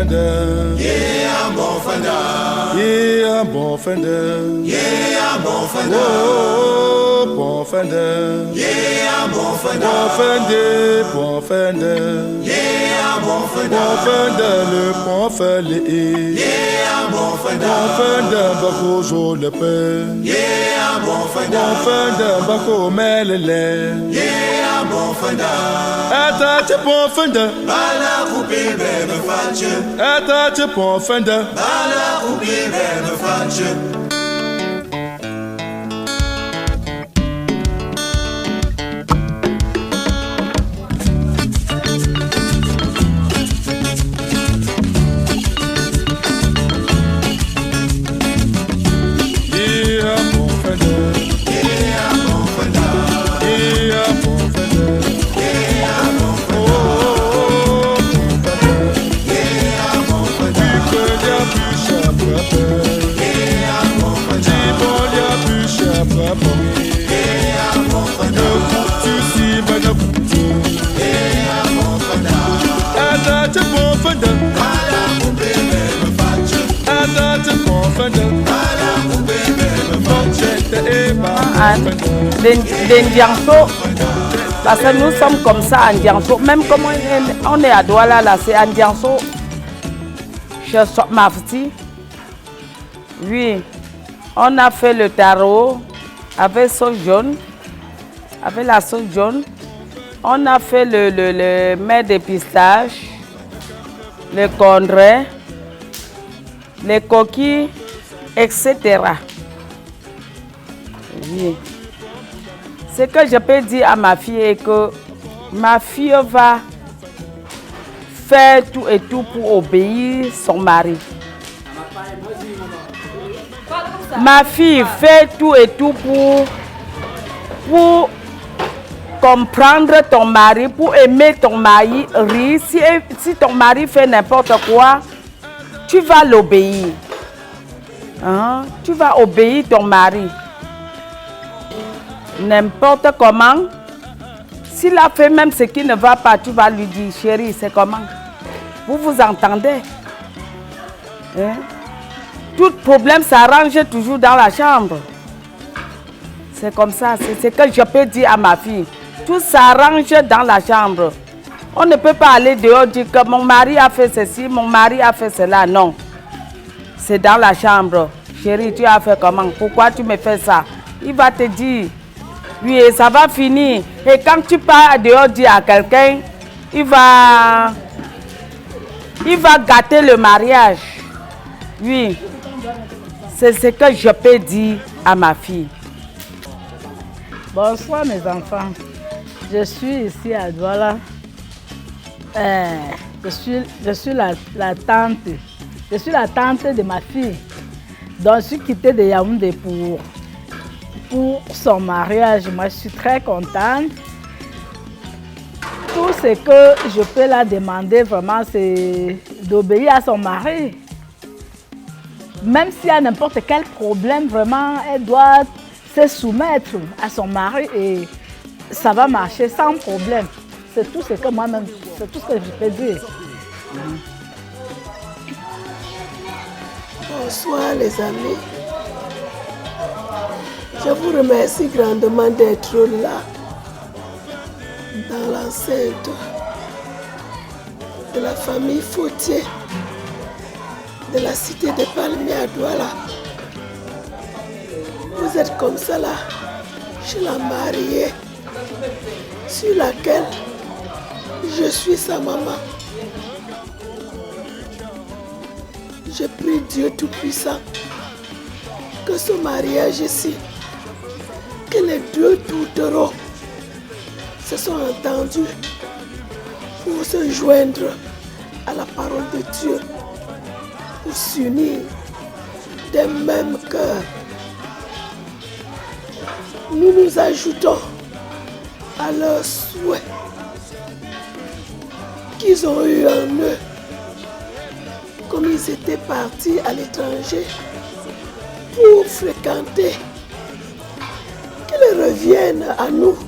fender. Yeah, I'm bon fender. Yeah, I'm bon fender. Yeah, I'm bon fender. Oh, bon fender. Yeah, I'm bon fender. Bon fender, bon fender. Yeah, I'm bon fender. Bon fender, le bon fender. Yeah, I'm bon fender. Bon fender, bako jo le pe. Yeah, I'm bon fender. Bon fender, bako melele. Yeah, I'm bon fender. Attache bon fender. Bala coupe me facce. Attache bon fender. Bala coupe me facce. D'Indianso, parce que nous sommes comme ça à Ndianso, même comme on est à Douala là, c'est à Ndianso, chez Mafti. Oui, on a fait le tarot avec sauce jaune, avec la sauce jaune. On a fait le mets de pistache, le condré, les coquilles, etc. Oui. Ce que je peux dire à ma fille est que ma fille va faire tout et tout pour obéir son mari. Ma fille fait tout et tout pour comprendre ton mari, pour aimer ton mari. Si ton mari fait n'importe quoi, tu vas l'obéir. Hein? Tu vas obéir ton mari. N'importe comment, s'il a fait même ce qui ne va pas, tu vas lui dire, chérie, c'est comment? Vous vous entendez? Hein? Tout problème s'arrange toujours dans la chambre. C'est comme ça, c'est ce que je peux dire à ma fille. Tout s'arrange dans la chambre. On ne peut pas aller dehors dire que mon mari a fait ceci, mon mari a fait cela. Non. C'est dans la chambre. Chérie, tu as fait comment? Pourquoi tu me fais ça? Il va te dire. Oui, ça va finir. Et quand tu pars dehors dire à quelqu'un, il va gâter le mariage. Oui, c'est ce que je peux dire à ma fille. Bonsoir mes enfants. Je suis ici à Douala. Je suis la tante. Je suis la tante de ma fille. Donc je suis quittée de Yaoundé pour son mariage. Moi, je suis très contente. Tout ce que je peux la demander vraiment, c'est d'obéir à son mari. Même s'il y a n'importe quel problème, vraiment, elle doit se soumettre à son mari et ça va marcher sans problème. C'est tout ce que moi-même, c'est tout ce que je peux dire. Bonsoir les amis. Je vous remercie grandement d'être là, dans l'enceinte de la famille Fautier, de la cité de Palmiers à Douala. Vous êtes comme ça là, chez la mariée, sur laquelle je suis sa maman. Je prie Dieu Tout-Puissant que ce mariage ici, que les deux tourtereaux se sont entendus pour se joindre à la parole de Dieu, pour s'unir des mêmes cœurs. Nous nous ajoutons à leurs souhaits qu'ils ont eu en eux, comme ils étaient partis à l'étranger pour fréquenter, qu'ils reviennent à nous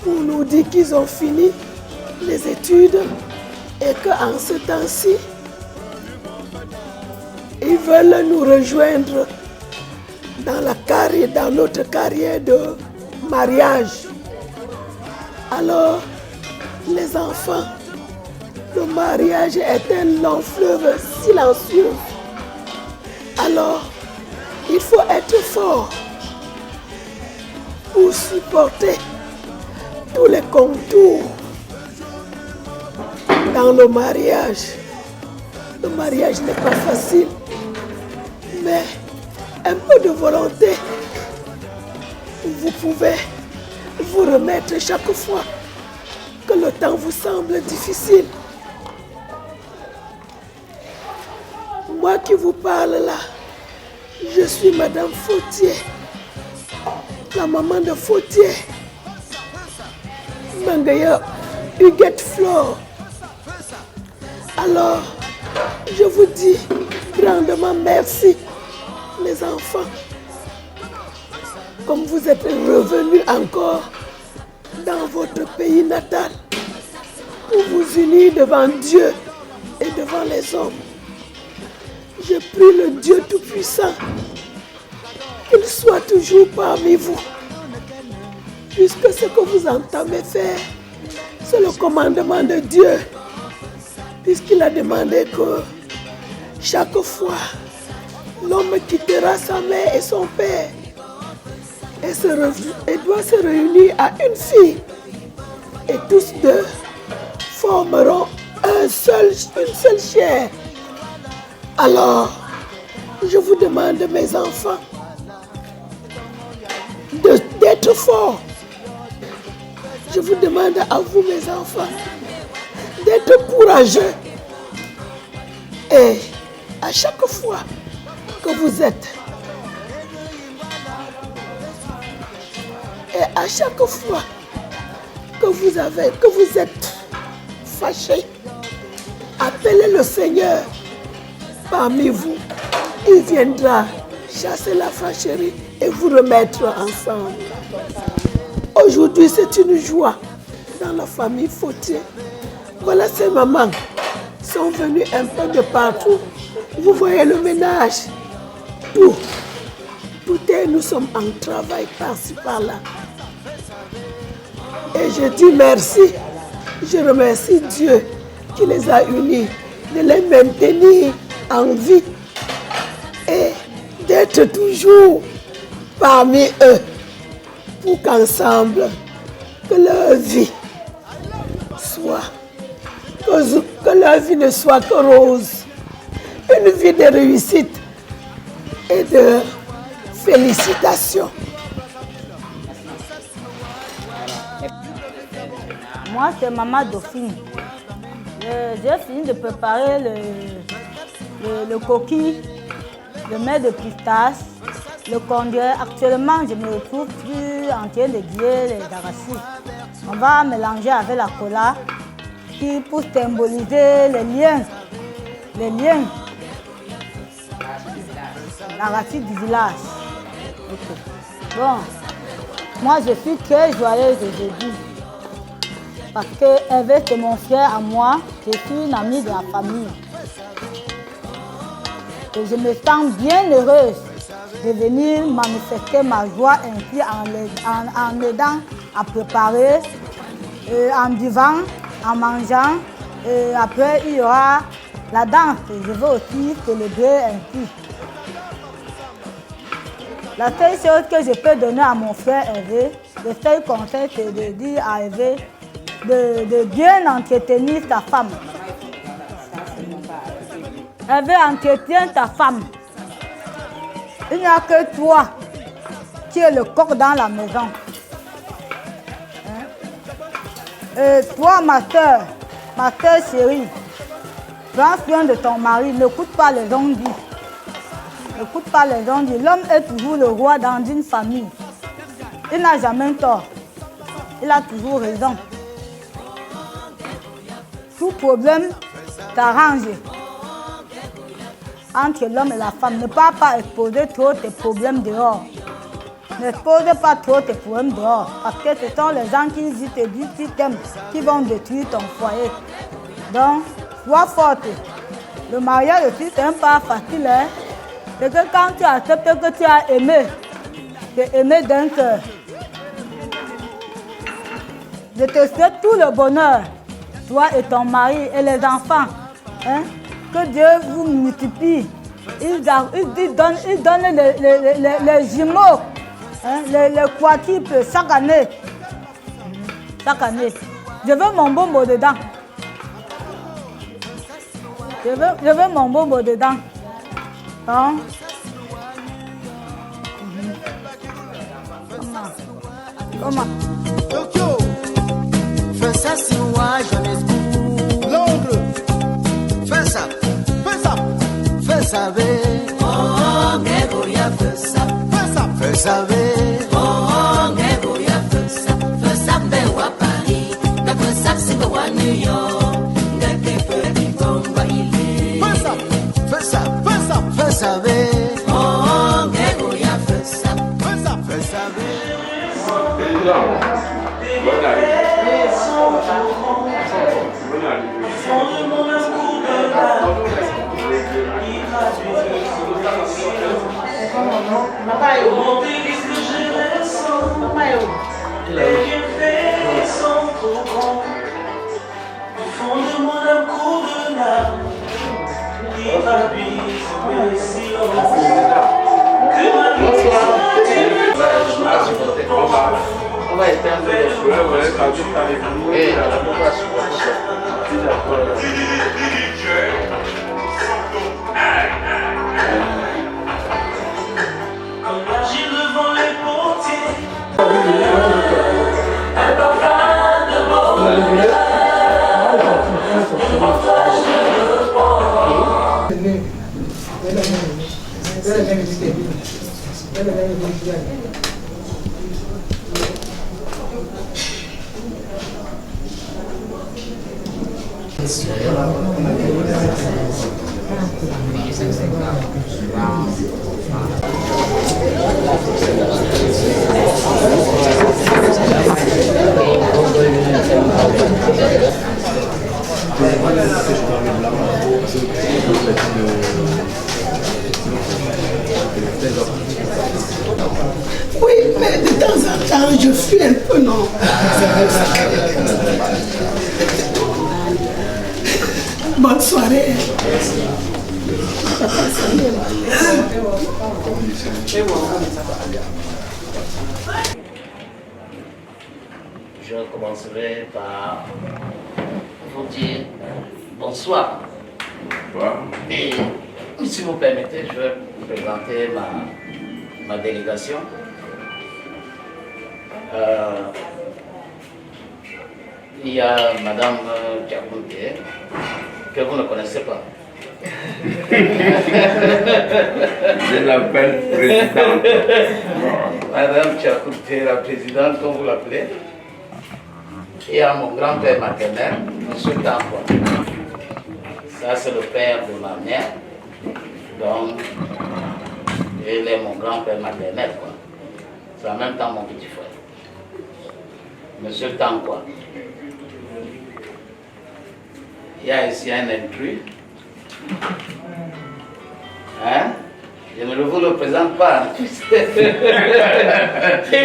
pour nous dire qu'ils ont fini les études et qu'en ce temps-ci, ils veulent nous rejoindre dans notre carrière de mariage. Alors, les enfants, le mariage est un long fleuve silencieux. Alors, il faut être fort pour supporter tous les contours dans le mariage. Le mariage n'est pas facile, mais un peu de volonté, vous pouvez vous remettre chaque fois que le temps vous semble difficile. Moi qui vous parle là, je suis Madame Fautier, la maman de Fautier, Mangaya Huguette Flore. Alors, je vous dis grandement merci, mes enfants. Comme vous êtes revenus encore dans votre pays natal pour vous unir devant Dieu et devant les hommes. Je prie le Dieu Tout-Puissant qu'il soit toujours parmi vous, puisque ce que vous entamez faire, c'est le commandement de Dieu, puisqu'il a demandé que chaque fois, l'homme quittera sa mère et son père et doit se réunir à une fille, et tous deux formeront une seule chair. Alors, je vous demande, mes enfants, d'être forts. Je vous demande à vous, mes enfants, d'être courageux. Et à chaque fois que vous êtes, que vous êtes fâchés, appelez le Seigneur parmi vous. Il viendra chasser la fâcherie et vous remettre ensemble. Aujourd'hui, c'est une joie dans la famille Fautier. Voilà, ces mamans sont venues un peu de partout. Vous voyez le ménage. Tout est, nous sommes en travail par-ci, par-là. Et je dis merci. Je remercie Dieu qui les a unis, de les maintenir en vie et d'être toujours parmi eux pour qu'ensemble, que leur vie ne soit que rose, une vie de réussite et de félicitations. Moi, c'est Maman Dauphine. J'ai fini de préparer le coquille, le mets de pistache, le conduit. Actuellement, je me retrouve plus en train de griller les arachides. On va mélanger avec la cola qui pour symboliser les liens. L'arachide du village. Okay. Bon, moi je suis très joyeuse aujourd'hui. Parce que Hervé, c'est mon frère à moi, je suis une amie de la famille. Et je me sens bien heureuse de venir manifester ma joie ainsi en aidant à préparer, en buvant, en mangeant. Et après, il y aura la danse. Je veux aussi célébrer ainsi. La seule chose que je peux donner à mon frère Hervé, le seul conseil, c'est de dire à Hervé de bien entretenir ta femme. Hervé, entretiens ta femme. Il n'y a que toi qui es le coq dans la maison. Et toi, ma soeur chérie, prends soin de ton mari, n'écoute pas les on-dit. N'écoute pas les on-dit. L'homme est toujours le roi dans une famille. Il n'a jamais tort. Il a toujours raison. Tout problème t'arrange entre l'homme et la femme. Ne pas exposer trop tes problèmes dehors. N'expose pas trop tes problèmes dehors. Parce que ce sont les gens qui te disent qu'ils t'aiment, qui vont détruire ton foyer. Donc, sois forte. Le mariage aussi, c'est un pas facile. Hein? C'est que quand tu acceptes que tu as aimé, tu es aimé d'un cœur. Je te souhaite tout le bonheur, toi et ton mari et les enfants. Hein? Que Dieu vous multiplie. Il donne les jumeaux, hein? les quadruples chaque année. Chaque année. Je veux mon bonbon dedans. Je veux mon bonbon dedans. Hein? Comment? Tokyo, fais ça si moi j'en ai. Londres, fais ça, fais ça, fais ça, oh, Gregoria, fais ça, fais ça, oh, Gregoria, fais ça, à Paris, fais ça, c'est à New York, fais ça, fais ça, oh, Gregoria, fais ça, fais ça, On va éteindre le feu, et on va supporter. Oui, mais de temps en temps, je fuis un peu, non? Bonne soirée. Je commencerai par vous dire bonsoir. Et si vous permettez, je vais vous présenter ma délégation. Il y a Madame Tchakounté, que vous ne connaissez pas. Je l'appelle présidente. Madame Tchakounté, la présidente, comme vous l'appelez. Il y a mon grand-père maternel, M. Tankoua. Ça, c'est le père de ma mère. Donc, il est mon grand-père maternel, quoi. C'est en même temps mon petit frère. Monsieur Tankoua. Il y a ici un intrus. Hein? Je ne vous le présente pas. Il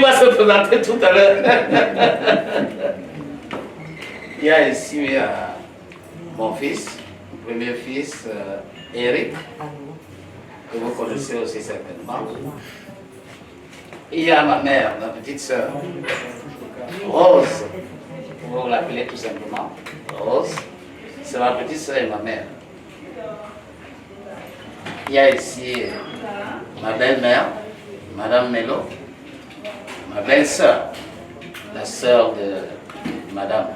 va se présenter tout à l'heure. Il y a ici mon fils, mon premier fils, Eric, que vous connaissez aussi certainement. Il y a ma mère, ma petite soeur, Rose, vous l'appelez tout simplement Rose. C'est ma petite soeur et ma mère. Il y a ici ma belle-mère, Madame Melo, ma belle-sœur, la sœur de Madame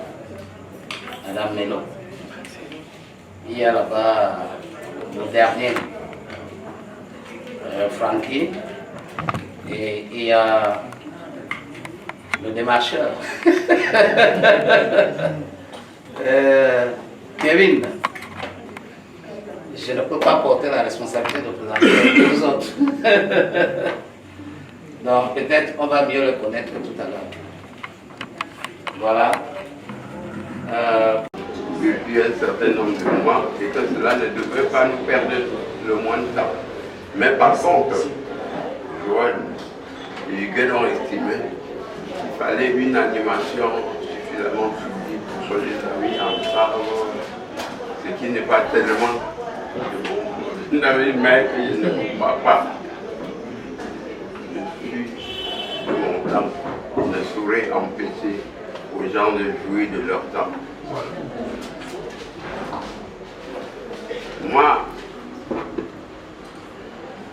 Melo. Il y a là-bas le dernier, Frankie, et il y a le démarcheur, Kevin. Je ne peux pas porter la responsabilité de présenter les deux autres. Donc peut-être on va mieux le connaître tout à l'heure. Voilà. depuis un certain nombre de mois et que cela ne devrait pas nous perdre le moins de temps. Mais par contre, Joël et Hugues ont estimé qu'il fallait une animation suffisamment publique pour que les amis en parlent, ce qui n'est pas tellement une amie mère que je ne comprends pas. Je suis de mon temps, ne saurais empêcher aux gens de jouir de leur temps. Voilà. Moi,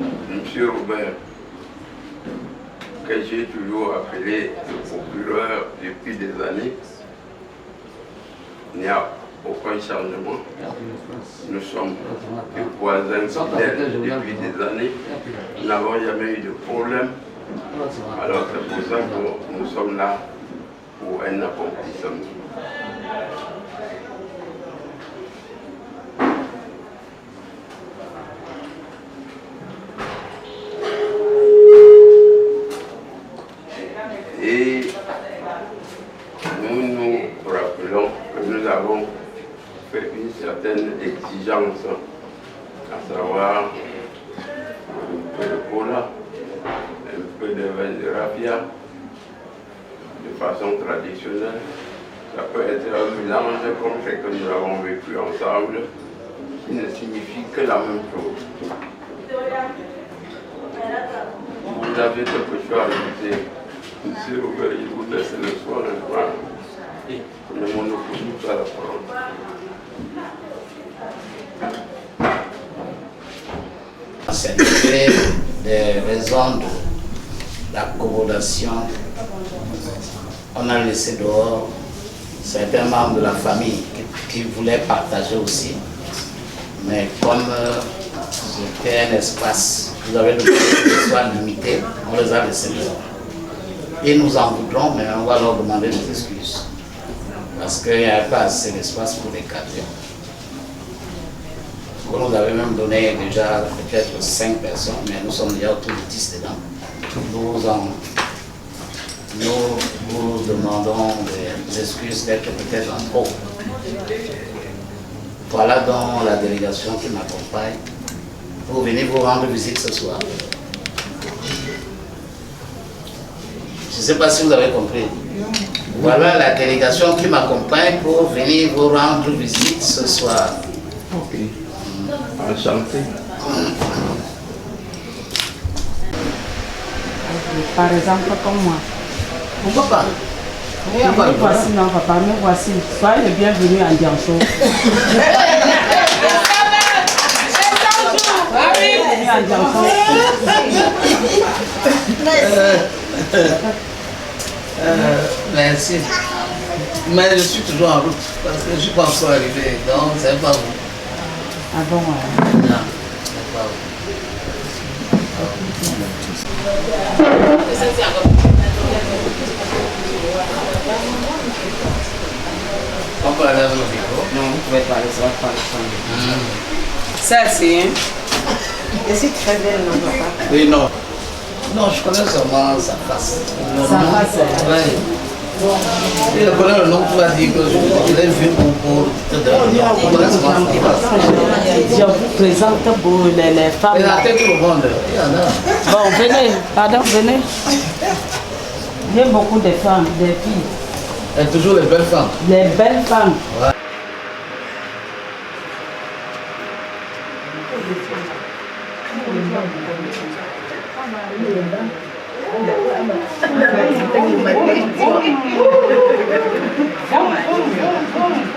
M. Robert, que j'ai toujours appelé le procureur depuis des années, il n'y a aucun changement. Nous sommes des voisins fidèles depuis des années. Nous n'avons jamais eu de problème. Alors c'est pour ça que nous sommes là pour un accomplissement. Et nous nous rappelons que nous avons fait une certaine exigence, à savoir un peu de cola, un peu de vin de raffia, de façon traditionnelle. Ça peut être un mélange comme ce que nous avons vécu ensemble, qui ne signifie que la même chose. Vous avez quelque chose à ajouter? Monsieur Robert, je vous laisse le soir le soir. Le monopolise à la parole. C'est des raisons de l'accommodation. On a laissé dehors certains membres de la famille qui voulaient partager aussi. Mais comme c'était un espace, vous avez demandé que ce soit limité, on les a laissés dehors. Et nous en voudrons, mais on va leur demander des excuses. Parce qu'il n'y avait pas assez d'espace pour les cadrer. Vous nous avez même donné déjà peut-être 5 personnes, mais nous sommes déjà autour de 10 dedans. Nous vous demandons des excuses d'être peut-être en trop. Voilà donc la délégation qui m'accompagne. Vous venez vous rendre visite ce soir. Je ne sais pas si vous avez compris. Voilà la délégation qui m'accompagne pour venir vous rendre visite ce soir. Ok. Enchanté. Par exemple, comme moi. Pourquoi pas? Me voici, non, papa, me voici. Soyez le bienvenu à Ndiancho. Merci. Mais je suis toujours en route parce que je ne suis pas encore arrivé, donc c'est pas vous. Ah bon? Non, c'est pas vous. On peut aller avec le micro? Non, vous pouvez parler, ça va parler sans. Ça, c'est. Et si très belle, non, papa? Oui, non. Non, je connais seulement sa face. Sa face, oui. Et je connais le nom, tu vas dire que je l'ai vu pour te donner. Je vous présente pour les femmes. Et la tête au monde, il y en a. Bon, venez, pardon, venez. Il y a beaucoup de femmes, des filles. Et toujours les belles femmes. Les belles femmes. Ouais.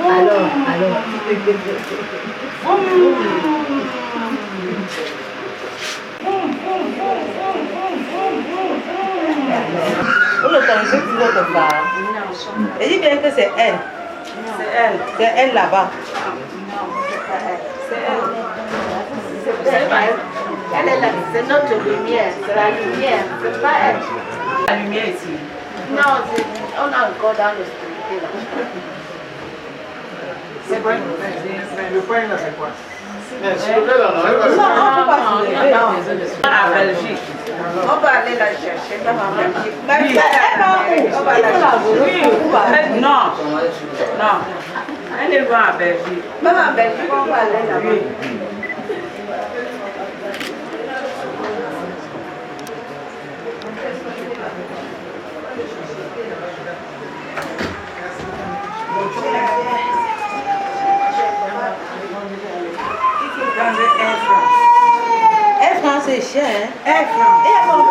Alors. Vous le connaissez pour votre part? Elle dit bien que c'est elle. C'est elle. C'est elle là-bas. C'est elle. C'est notre lumière, c'est la lumière, c'est pas elle. La lumière ici. Non, on a encore dans l'obscurité là. C'est quoi? Le point là, c'est quoi? Non, À Belgique. on va aller la chercher. Oui. Non. Non. Allez voir à Belgique. Même à Belgique, on va aller là-bas. Air France, c'est cher. Air France. On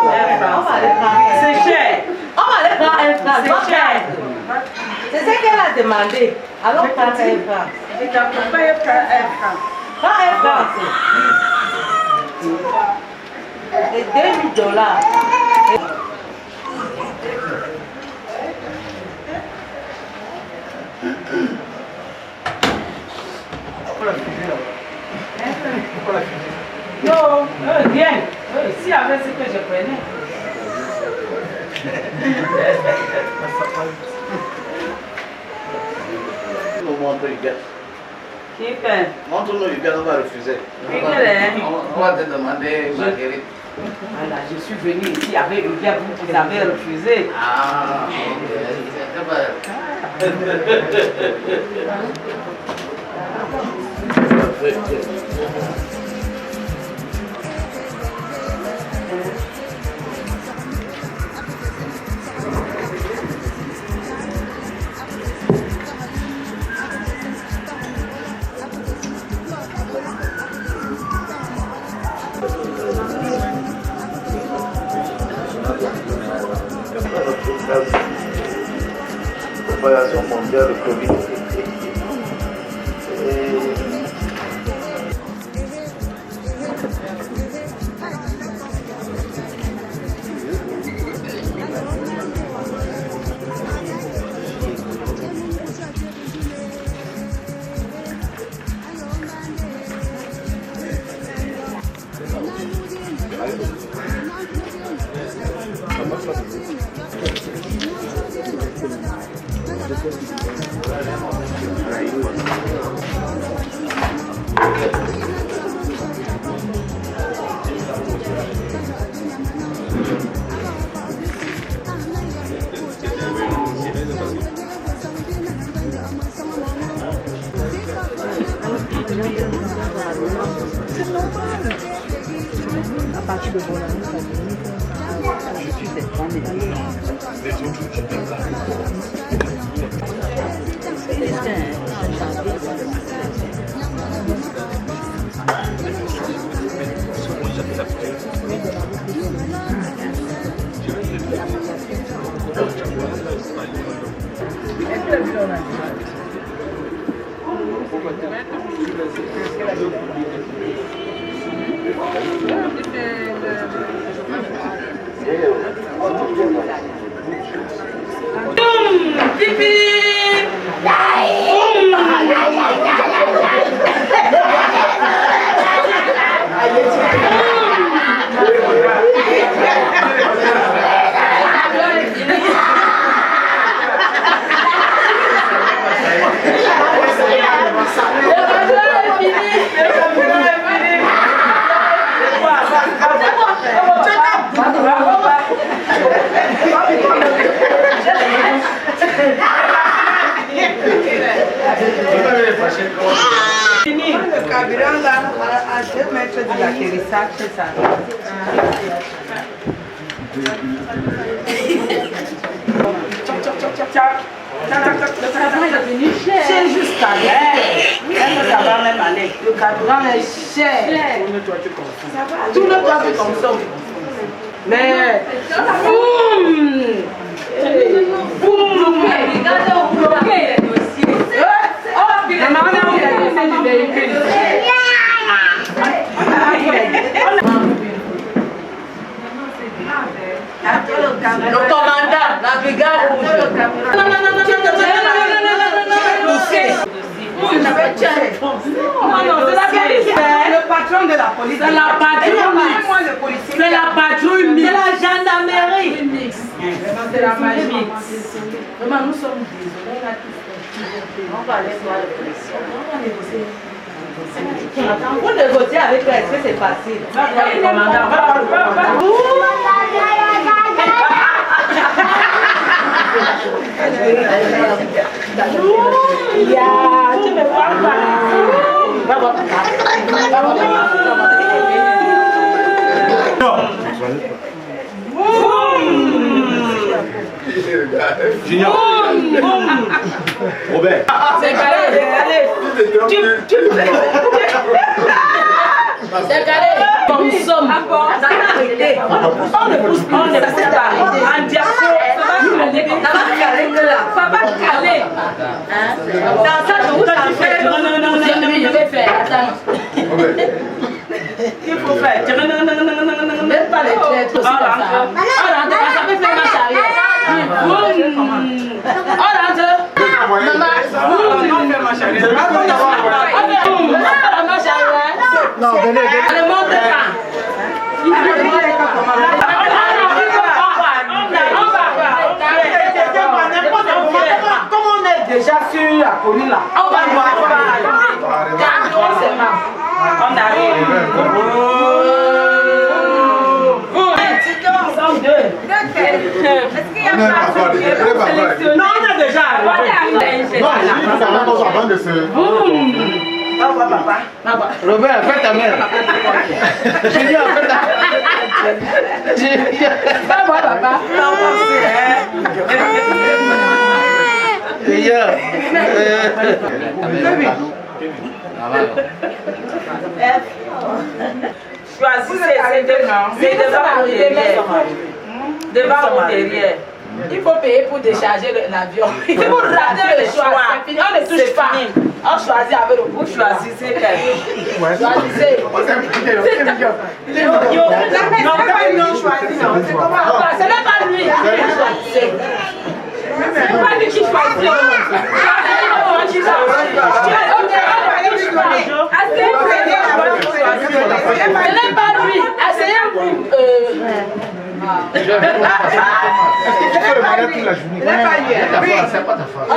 va aller prendre. C'est cher. On va aller prendre Air France. C'est cher. C'est ce qu'elle a demandé. Alors, prends Air France. Et t'as pas Air France. Prends Air France. C'est $2000. Non, bien. Si avec ce que je prenais. Montre Huguette. Qui fait? Montre-nous Huguette, on va refuser. On va te demander Marguerite. Voilà, je suis venue ici avec Huguette, vous avez refusé. Ah, Propagation mondiale de Covid. À partir de Bologna, je suis cette femme Le carburant là, à 2 mètres de l'atterrissage, c'est ça. C'est juste à l'air. Ça va même aller. Le carburant est cher. Tout le temps tu consommes. Mais boum, bloqué. Maman, on a laissé du véhicule. Le commandant, la brigade rouge. Non, non, non, non, non, non, non, c'est la police. Le patron de la police. C'est la patrouille. C'est la patrouille mixte. C'est la gendarmerie. C'est la magie mixte. Vraiment, nous sommes désolés. On va aller voir le policier. On va négocier. Pour négocier avec eux, est-ce que c'est facile? Va voir le commandant. Va. Ya, Junior. Robert. C'est calé. C'est calé. Comme somme. On ne pousse pas. En diapo. Ça va caler que là. Ça va caler. Dans ça, je vais faire. Attends. Qu'il faut faire. Même pas les traîtres aussi comme ça. Ça peut faire marche arrière. On rentre. Maman. Non, venez. Allez, monte pas. Comme on est déjà sur la colline là, on va voir. On arrive. Est-ce qu'il y a pas de sélectionner? Non, on a déjà arrivé. Non, avant de se... Papa. Robert, fais ta mère. Junior, fais ta mère. Papa. Choisissez, c'est devant ou derrière. Devant ou derrière. Il faut payer pour décharger l'avion. Il faut regarder le choix. On ne touche pas. On choisit avec le bout. Choisissez quelqu'un. Choisissez. Ce n'est pas lui. C'est pas lui qui choisit. Ce n'est pas lui. Asseyez-vous. C'est pas ta femme.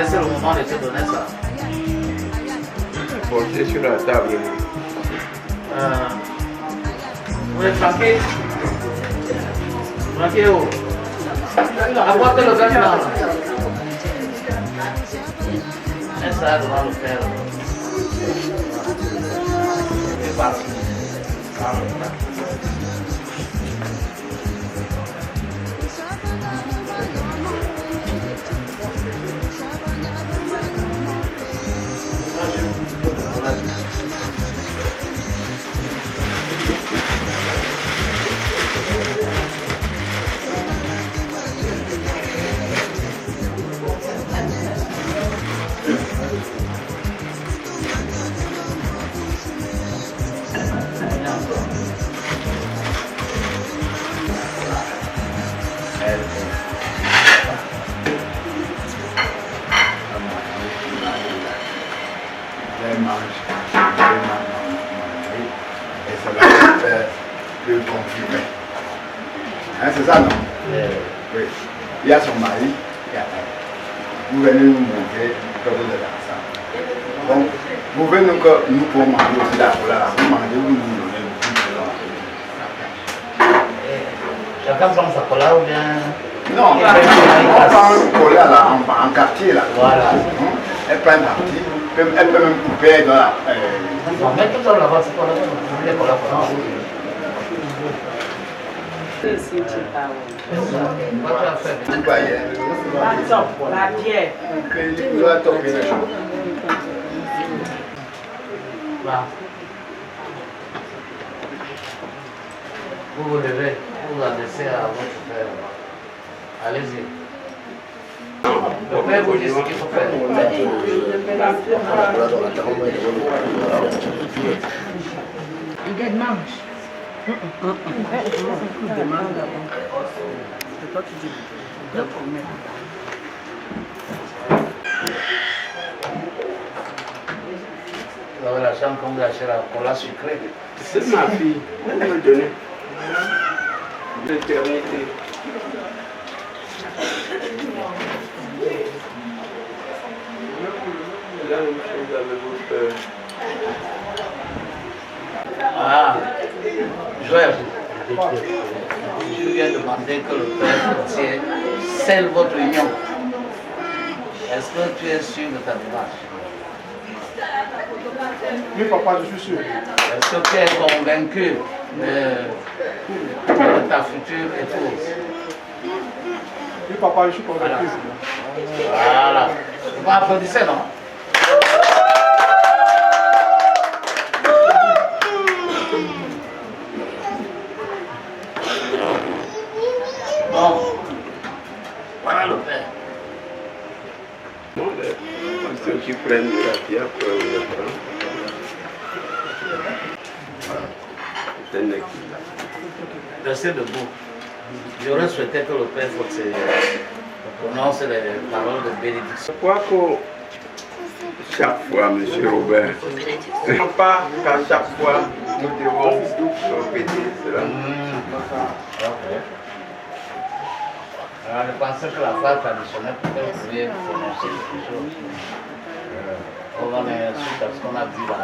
C'est le moment de te donner ça. Bon, c'est sur la table. Vous êtes tranquille? Tranquille où? Apportez le gars là. Mets ça devant le père. Et parle. Et ça va faire le confirmer. Hein, c'est ça, non? Oui. Il y a son mari et après. vous venez nous montrer que vous êtes ensemble. Donc, vous venez que nous pouvons manger aussi la cola, vous mangez, vous nous donnez Chacun prend sa cola ou bien... Non, on prend un cola là, en quartier là. Voilà. Elle prend un parti, elle peut même couper dans la... On met tout ça là-bas, c'est quoi là? Les colas. La bière. Tu dois toquer les choses. Vous vous levez, vous la laissez à votre père. Allez-y. Le père vous dit ce qu'il faut faire. Il mange. Vous avez la chambre comme vous achetez la cola sucrée. C'est ma fille. Elle m'a donné. L'éternité. La même chose avec votre père. Ah, Joël, je viens demander que le père tienne scelle votre union. Est-ce que tu es sûr de ta démarche? Oui, papa, je suis sûr. Est-ce que tu es convaincu de ta future épouse? Oui, papa, je suis convaincu. Voilà. Vous m'applaudissez, non? Bon. Voilà le père. Non, ceux qui prennent de la pierre peuvent le prendre. C'est un équilibre. Restez debout. J'aurais souhaité que le père Foxe prononce les paroles de bénédiction. Je crois que chaque fois, M. Robert, non pas qu'à chaque fois, nous devons répéter cela. Alors, je pensais que la phrase traditionnelle peut-être pouvait prononcer quelque chose. On va suite à ce qu'on a dit là,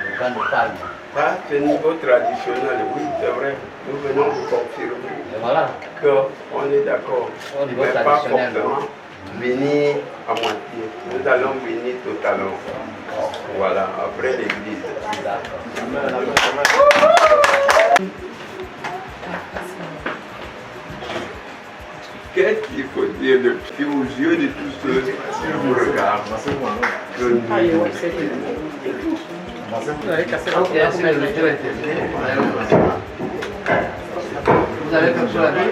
le vin de palme. Ah, c'est niveau traditionnel, oui, c'est vrai. Nous venons de confirmer voilà. qu'on est d'accord. Au niveau mais pas traditionnel. forcément venir à moitié. Nous allons venir totalement. Voilà, après l'église. Qu'est-ce qu'il faut dire de plus aux yeux de tous ceux qui vous regardent que nous Vous avez quelque chose à dire?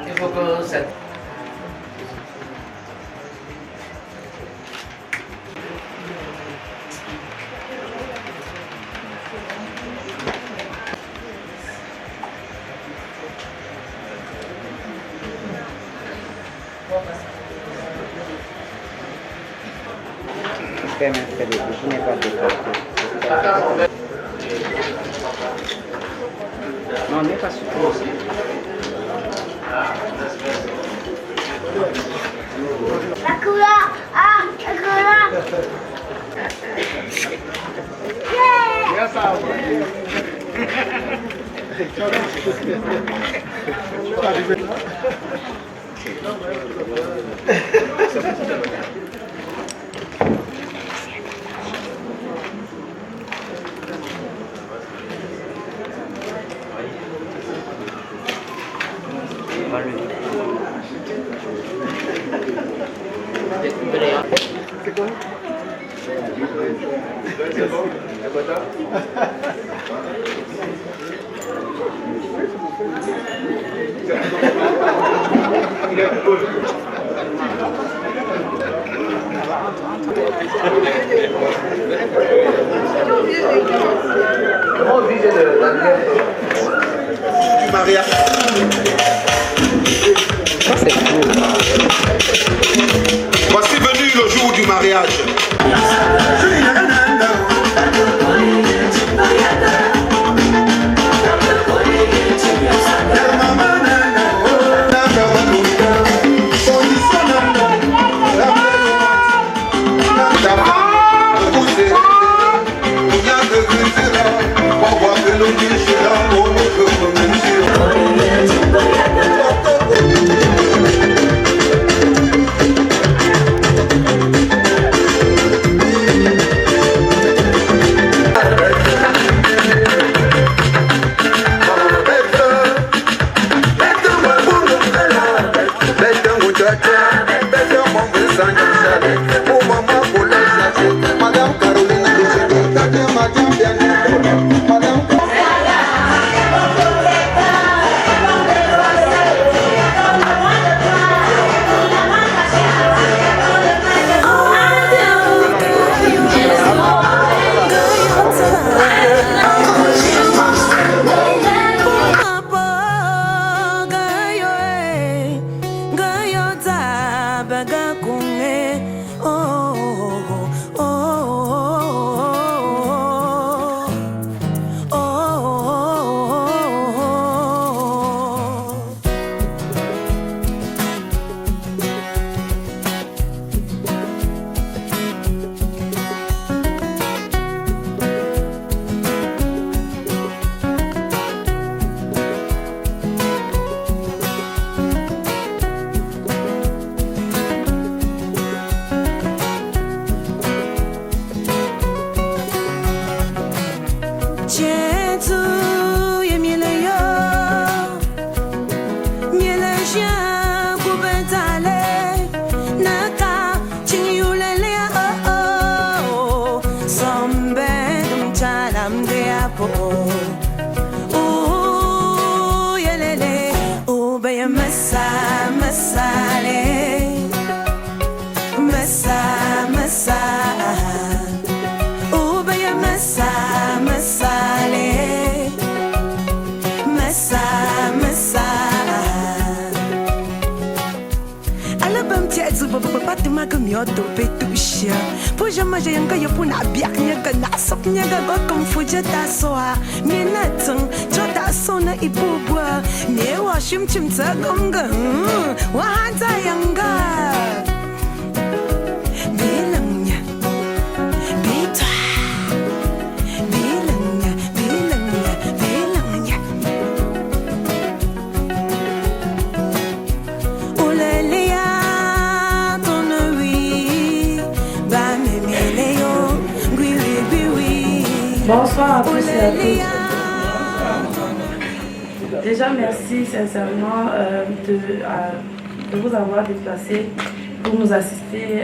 Il faut que cette... Non, on n'est pas sûr aussi. La couleur. Ah, la couleur. Entre. Mioto petusha Puja maja yang kaya pun abiaknya ke nasoknya gagot kong fuja tasoa Minatang jota sona ibu buah Mewa shim chim tagongga Wahanta yang ga Bilangnya Bita Bilangnya Bilangnya Bilangnya Ulelea Bonsoir à tous et à toutes. Déjà, merci sincèrement de vous avoir déplacé pour nous assister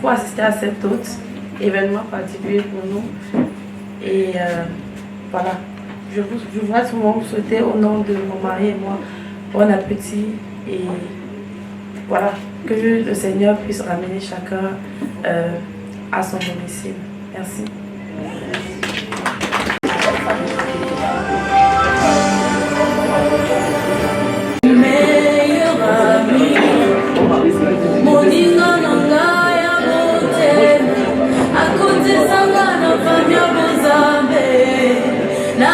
pour assister à cet autre événement particulier pour nous. Et voilà, je voudrais tout le monde vous souhaiter au nom de mon mari et moi bon appétit et voilà, que le Seigneur puisse ramener chacun à son domicile. Merci.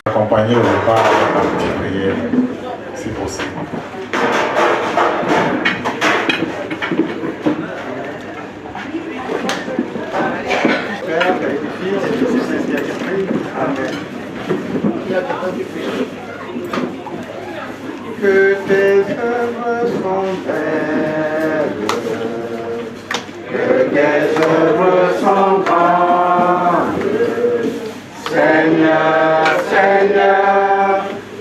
Accompagner au repas avec la petite prière, si possible. Que tes œuvres sont belles, que tes œuvres sont grandes, Seigneur, Seigneur,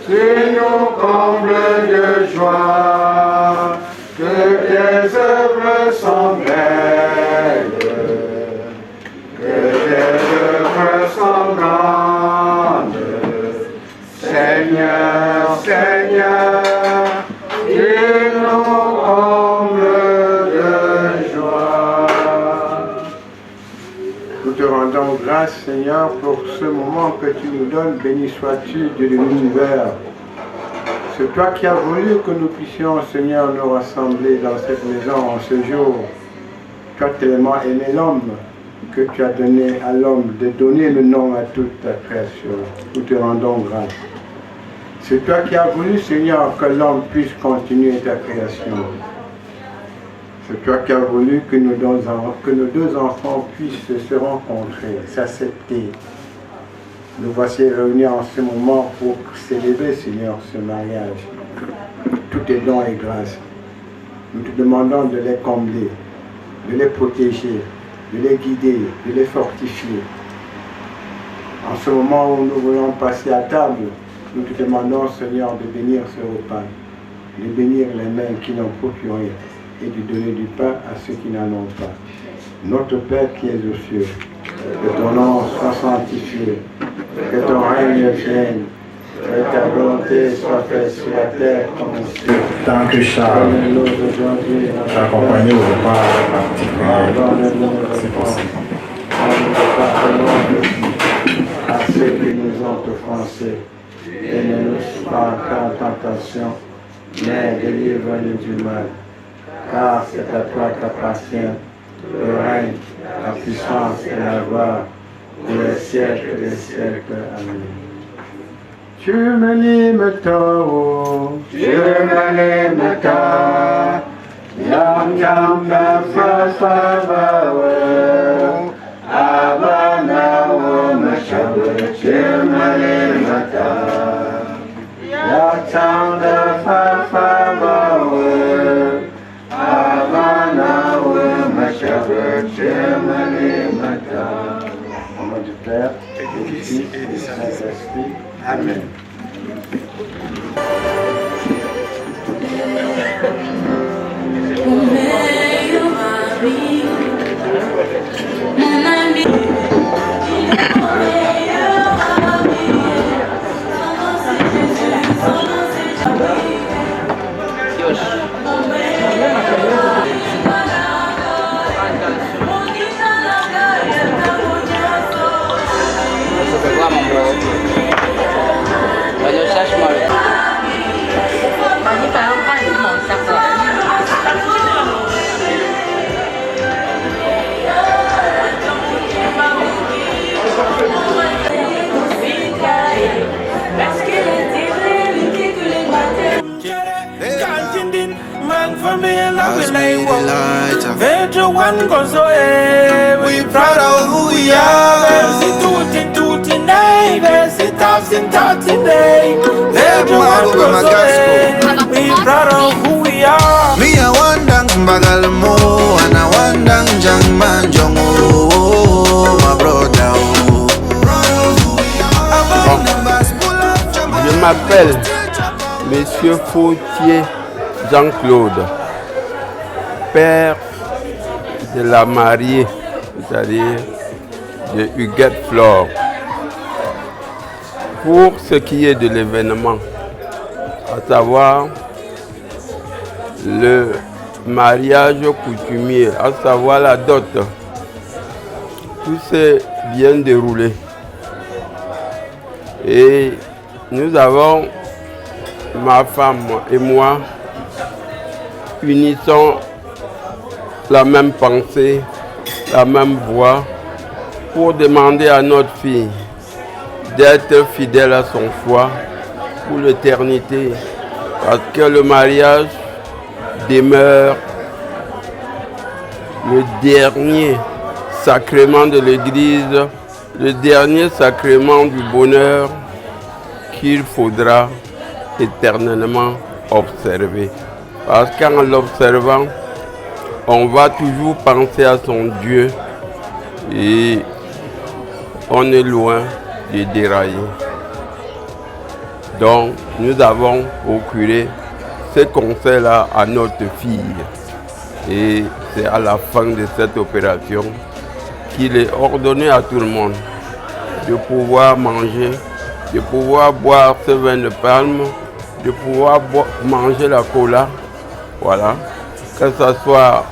tu nous combles de joie, que tes œuvres sont belles, que tes œuvres sont grandes, Seigneur, Seigneur, tu nous combles de joie. Nous te rendons grâce, Seigneur, pour ce moment que tu nous donnes. Béni sois-tu, Dieu de l'univers. C'est toi qui as voulu que nous puissions, Seigneur, nous rassembler dans cette maison en ce jour. Tu as tellement aimé l'homme que tu as donné à l'homme de donner le nom à toute ta création. Nous te rendons grâce. C'est toi qui as voulu, Seigneur, que l'homme puisse continuer ta création. C'est toi qui as voulu que nos deux enfants puissent se rencontrer, s'accepter. Nous voici réunis en ce moment pour célébrer, Seigneur, ce mariage. Tout est don et grâce. Nous te demandons de les combler, de les protéger, de les guider, de les fortifier. En ce moment où nous voulons passer à table, nous te demandons, Seigneur, de bénir ce repas, de bénir les mains qui n'ont procuré et de donner du pain à ceux qui n'en ont pas. Notre Père qui es aux cieux, que ton nom soit sanctifié, que ton règne vienne, que ta volonté soit faite sur la terre comme au ciel. Tant que Charles t'a accompagné au repas avec la petite prière, c'est possible. À ceux qui nous ont offensés, et ne nous pas en tentation, mais délivre-nous du mal. Car c'est à toi qu'appartient le règne, la puissance et la gloire pour les siècles des siècles. Amen. Tu me limes tôt, tu me limes tard, yam yam na fa fa ba wo, abana wo ma shabu, tu me limes tard, yam yam na fa fa ba wo, abana wo ma shabu, tu me limes tard. nom du Père, et du Fils, et du Saint-Esprit. Amen. We proud of who we are. Versi tutti nei, versi tafsi nei. We proud of who we are. Me a wandang bagalmo, and a wandang jangman jongo, my brother. Je m'appelle Monsieur Fautier Jean-Claude, père de la mariée, c'est-à-dire de Huguette Flore. Pour ce qui est de l'événement, à savoir le mariage coutumier, à savoir la dot, tout s'est bien déroulé. Et nous avons, ma femme et moi, unissons la même pensée, la même voix, pour demander à notre fille d'être fidèle à son choix pour l'éternité, parce que le mariage demeure le dernier sacrement de l'Église, le dernier sacrement du bonheur qu'il faudra éternellement observer. Parce qu'en l'observant, on va toujours penser à son Dieu et on est loin de dérailler. Donc, nous avons procuré ce conseil-là à notre fille. Et c'est à la fin de cette opération qu'il est ordonné à tout le monde de pouvoir manger, de pouvoir boire ce vin de palme, de pouvoir manger la cola. Voilà. Que ce soit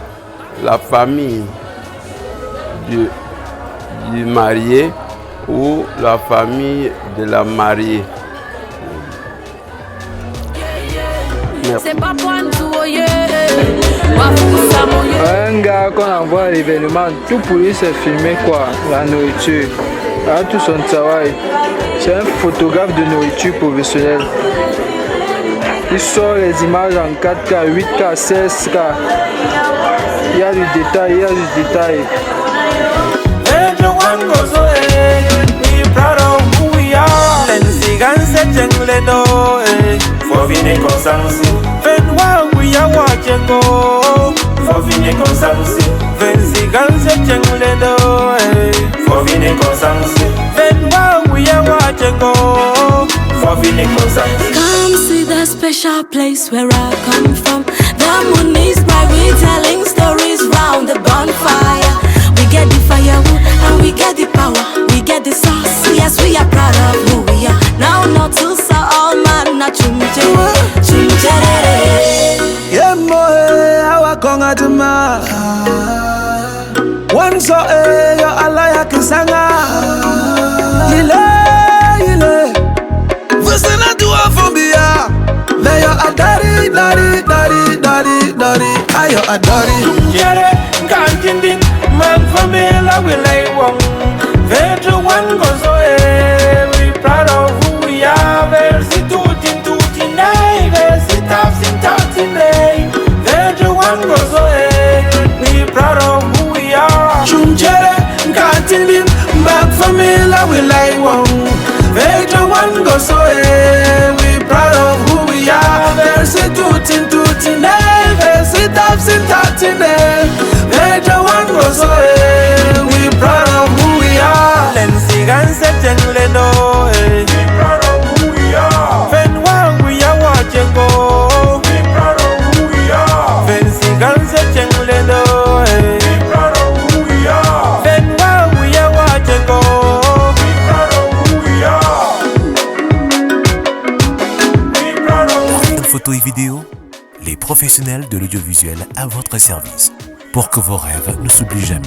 la famille du marié ou la famille de la mariée. Merci. Un gars qu'on envoie à l'événement, tout pour lui c'est filmer quoi, la nourriture, à tout son travail. C'est un photographe de nourriture professionnel. Il sort les images en 4K, 8K, 16K. Il y a du détail, il y a du détail. Come see the special place where I come from. The moon is bright, we telling stories round the bonfire. We get the firewood and we get the power. We get the sauce, yes we are proud of who we are. Now not to say all man na chumche, chumche. Yeah moe, awa konga tuma. One so yo alaya kisanga. Ile. Vusina tuwa fombia. Leyo adari, dari. Ayo adari. Jere, kanjindin. Man famila we lay one. Vejo one goes away. We proud of who we are. Versi tutti nay. Versi tafsi nay. Vejo one goes away. We proud of who we are. Chumjere, kanjindin. Man famila we lay one. Vejo one goes away. We proud of who we are. Versi tutti nay. Versi tafsi nay. Vejo one goes away. We proud of who we are. photos et vidéos, les professionnels de l'audiovisuel à votre service pour que vos rêves ne s'oublient jamais.